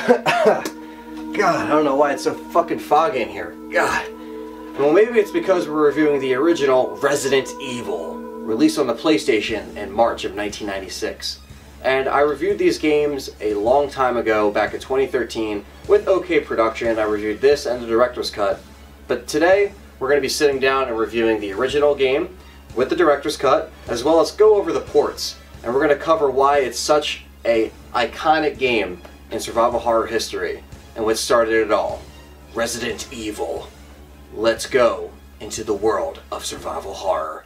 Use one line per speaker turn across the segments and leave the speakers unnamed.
God, I don't know why it's so fucking foggy in here. God. Well, maybe it's because we're reviewing the original Resident Evil, released on the PlayStation in March of 1996. And I reviewed these games a long time ago, back in 2013, with OK production. I reviewed this and the director's cut. But today, we're going to be sitting down and reviewing the original game with the director's cut, as well as go over the ports. And we're going to cover why it's such an iconic game in survival horror history, and what started it all. Resident Evil. Let's go into the world of survival horror.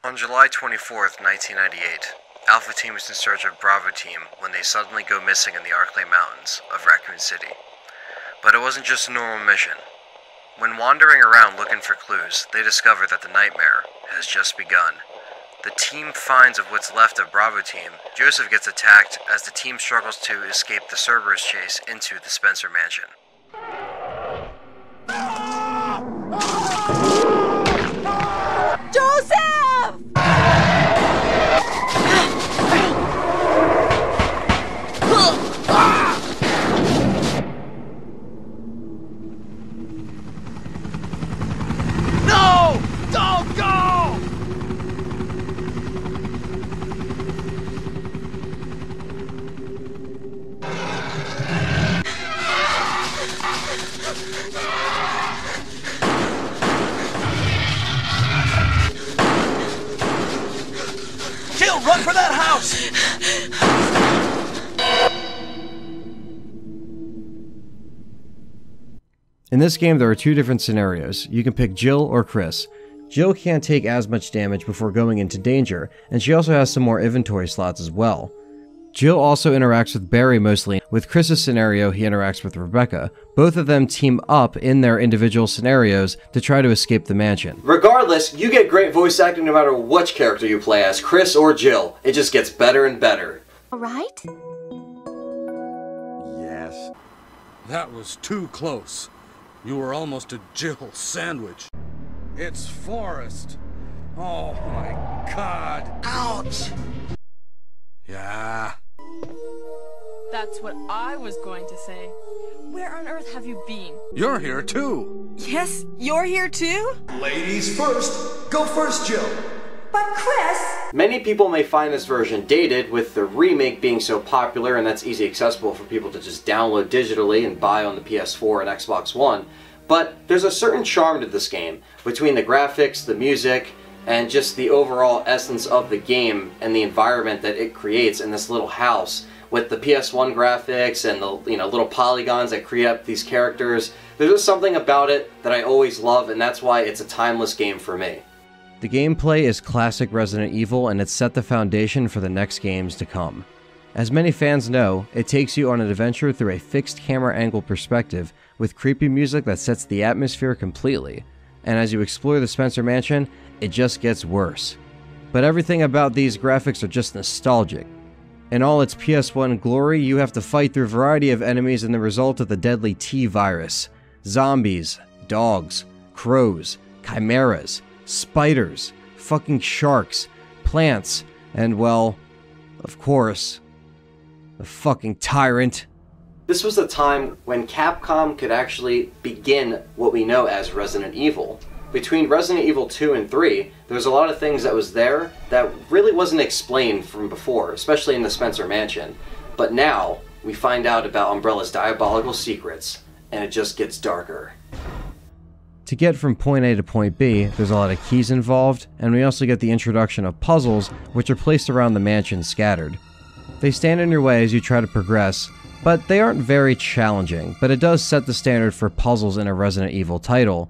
On July 24th, 1998, Alpha Team was in search of Bravo Team when they suddenly go missing in the Arklay Mountains of Raccoon City. But it wasn't just a normal mission. When wandering around looking for clues, they discover that the nightmare has just begun. The team finds of what's left of Bravo Team. Joseph gets attacked as the team struggles to escape the Cerberus chase into the Spencer mansion.
Joseph!
No! Don't go! Jill, run for that house!
In this game, there are two different scenarios. You can pick Jill or Chris. Jill can't take as much damage before going into danger, and she also has some more inventory slots as well. Jill also interacts with Barry mostly. With Chris's scenario, he interacts with Rebecca. Both of them team up in their individual scenarios to try to escape the mansion.
Regardless, you get great voice acting no matter which character you play as, Chris or Jill. It just gets better and better.
All right?
Yes. That was too close. You were almost a Jill sandwich. It's Forrest. Oh my God.
Ouch!
Yeah.
That's what I was going to say. Where on earth have you been?
You're here too.
Yes, you're here too?
Ladies first. Go first, Jill.
But Chris!
Many people may find this version dated, with the remake being so popular and that's easy accessible for people to just download digitally and buy on the PS4 and Xbox One. But there's a certain charm to this game, between the graphics, the music, and just the overall essence of the game and the environment that it creates in this little house, with the PS1 graphics and the little polygons that create up these characters. There's just something about it that I always love, and that's why it's a timeless game for me.
The gameplay is classic Resident Evil, and it set the foundation for the next games to come. As many fans know, it takes you on an adventure through a fixed camera angle perspective with creepy music that sets the atmosphere completely. And as you explore the Spencer mansion, it just gets worse. But everything about these graphics are just nostalgic. In all its PS1 glory, you have to fight through a variety of enemies and the result of the deadly T-virus. Zombies, dogs, crows, chimeras, spiders, fucking sharks, plants, and well, of course, the fucking tyrant.
This was the time when Capcom could actually begin what we know as Resident Evil. Between Resident Evil 2 and 3, there was a lot of things that was there that really wasn't explained from before, especially in the Spencer Mansion. But now, we find out about Umbrella's diabolical secrets, and it just gets darker.
To get from point A to point B, there's a lot of keys involved, and we also get the introduction of puzzles, which are placed around the mansion scattered. They stand in your way as you try to progress, but they aren't very challenging, but it does set the standard for puzzles in a Resident Evil title.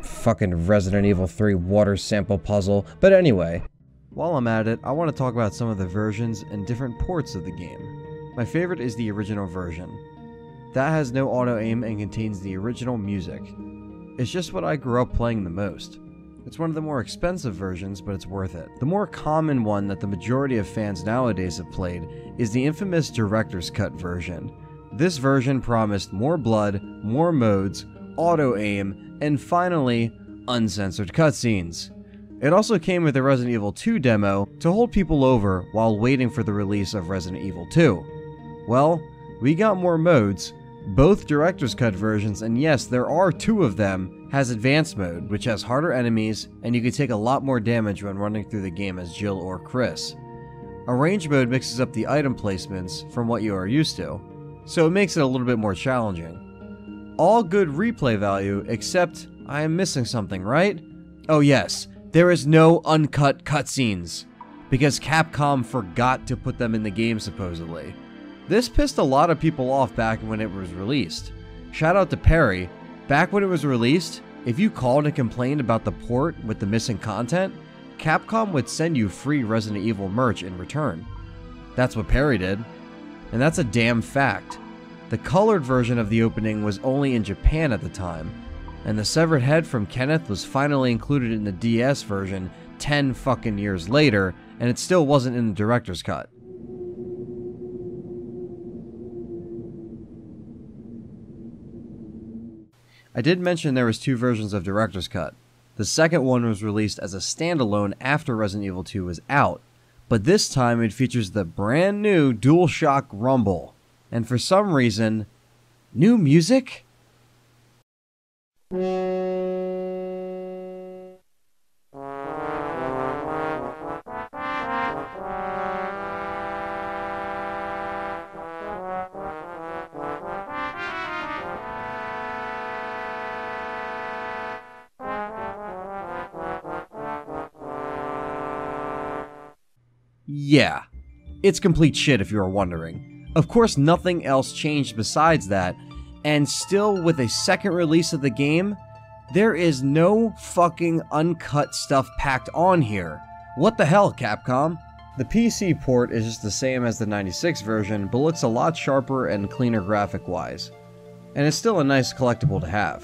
Fucking Resident Evil 3 water sample puzzle, but anyway. While I'm at it, I want to talk about some of the versions and different ports of the game. My favorite is the original version. That has no auto-aim and contains the original music. It's just what I grew up playing the most. It's one of the more expensive versions, but it's worth it. The more common one that the majority of fans nowadays have played is the infamous Director's Cut version. This version promised more blood, more modes, auto-aim, and finally, uncensored cutscenes. It also came with a Resident Evil 2 demo to hold people over while waiting for the release of Resident Evil 2. Well, we got more modes, both Director's Cut versions, and yes, there are 2 of them, has Advanced Mode, which has harder enemies, and you can take a lot more damage when running through the game as Jill or Chris. Arrange Mode mixes up the item placements from what you are used to, so it makes it a little bit more challenging. All good replay value, except I am missing something, right? Oh yes, there is no uncut cutscenes, because Capcom forgot to put them in the game supposedly. This pissed a lot of people off back when it was released. Shout out to Perry. Back when it was released, if you called and complained about the port with the missing content, Capcom would send you free Resident Evil merch in return. That's what Perry did. And that's a damn fact. The colored version of the opening was only in Japan at the time, and the severed head from Kenneth was finally included in the DS version 10 fucking years later, and it still wasn't in the director's cut. I did mention there was 2 versions of Director's Cut. The second one was released as a standalone after Resident Evil 2 was out, but this time it features the brand new DualShock Rumble. And for some reason, new music? Yeah, it's complete shit if you are wondering. Of course, nothing else changed besides that, and still with a second release of the game, there is no fucking uncut stuff packed on here. What the hell, Capcom? The PC port is just the same as the 96 version, but looks a lot sharper and cleaner graphic-wise. And it's still a nice collectible to have.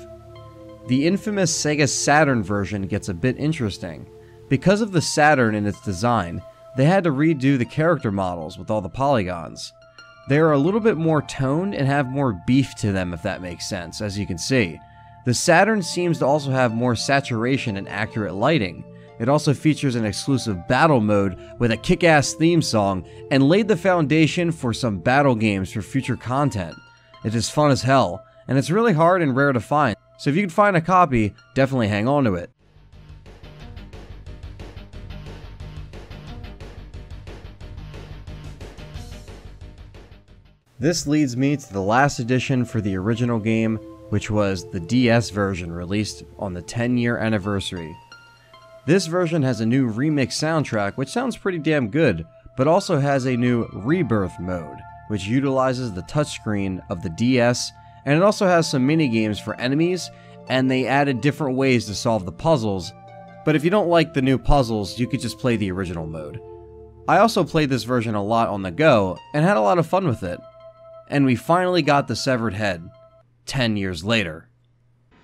The infamous Sega Saturn version gets a bit interesting. Because of the Saturn and its design, they had to redo the character models with all the polygons. They are a little bit more toned and have more beef to them, if that makes sense, as you can see. The Saturn seems to also have more saturation and accurate lighting. It also features an exclusive battle mode with a kick-ass theme song and laid the foundation for some battle games for future content. It is fun as hell, and it's really hard and rare to find, so if you can find a copy, definitely hang on to it. This leads me to the last edition for the original game, which was the DS version released on the 10-year anniversary. This version has a new remix soundtrack, which sounds pretty damn good, but also has a new Rebirth mode, which utilizes the touchscreen of the DS, and it also has some mini-games for enemies, and they added different ways to solve the puzzles, but if you don't like the new puzzles, you could just play the original mode. I also played this version a lot on the go, and had a lot of fun with it. And we finally got the severed head, 10 years later.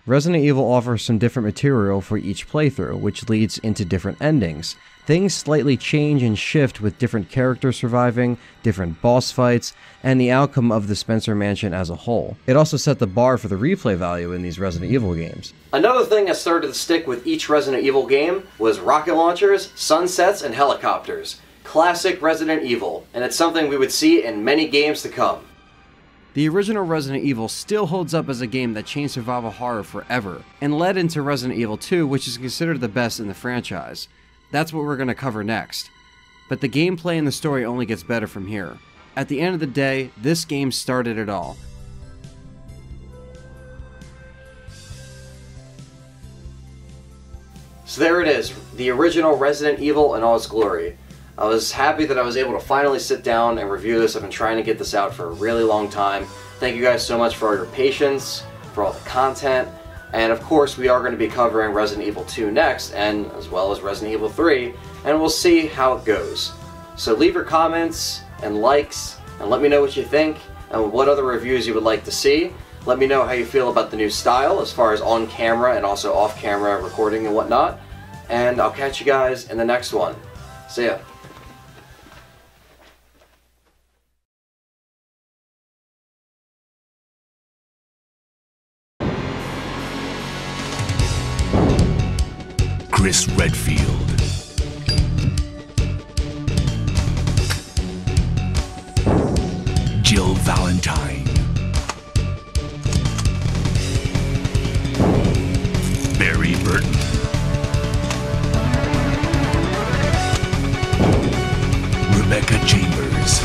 Resident Evil offers some different material for each playthrough, which leads into different endings. Things slightly change and shift with different characters surviving, different boss fights, and the outcome of the Spencer Mansion as a whole. It also set the bar for the replay value in these Resident Evil games.
Another thing that started to stick with each Resident Evil game was rocket launchers, sunsets, and helicopters. Classic Resident Evil, and it's something we would see in many games to come.
The original Resident Evil still holds up as a game that changed survival horror forever, and led into Resident Evil 2, which is considered the best in the franchise. That's what we're going to cover next. But the gameplay and the story only gets better from here. At the end of the day, this game started it all.
So there it is, the original Resident Evil in all its glory. I was happy that I was able to finally sit down and review this. I've been trying to get this out for a really long time. Thank you guys so much for all your patience, for all the content, and of course we are going to be covering Resident Evil 2 next, and as well as Resident Evil 3, and we'll see how it goes. So leave your comments and likes, and let me know what you think, and what other reviews you would like to see. Let me know how you feel about the new style, as far as on camera and also off camera recording and whatnot, and I'll catch you guys in the next one. See ya.
Chris Redfield, Jill Valentine, Barry Burton, Rebecca Chambers,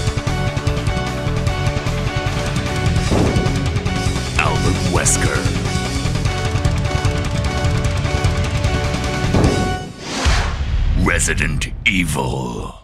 Albert Wesker, Resident Evil.